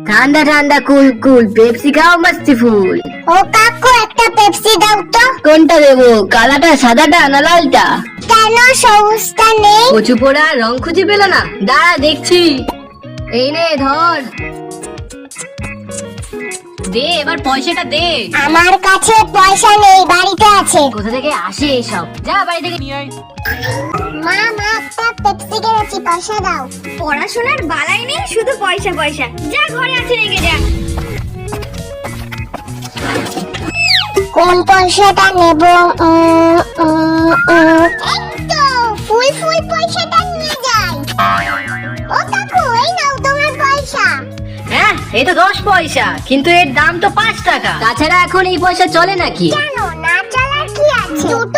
ঠান্ডা ঠান্ডা কুল কুল পেপসি খাও মস্তি ফুল। ও কাকু একটা পেপসি দাও তো। কোনটা দেবো, কালাটা সাদাটা না লালটা? কেন সবুজটা নেই? কচু পোড়া রং খুঁজে পেল না, দাঁড়া দেখছি। এই নে ধর, দে এবার পয়সাটা দে। আমার কাছে পয়সা নেই, বাড়িতে আছে। কোথা থেকে আসে এসব, যা বাড়ি থেকে নিয়ে আয়। মা একটা পেপসি কিনেছি, পয়সা দাও। পড়াশোনার বালাই নেই, শুধু পয়সা পয়সা। যা ঘরে আছে রেখে যা। কোন পয়সাটা নেব? একটু ফুল ফুল পয়সাটা নিয়ে যাই। ও কাকু, এই নাও তোমার পয়সা। হ্যাঁ, এই তো 10 পয়সা, কিন্তু এর দাম তো 5 টাকা। তাছাড়া এখন এই পয়সা চলে নাকি? কেন না চলার কি আছে? দুটো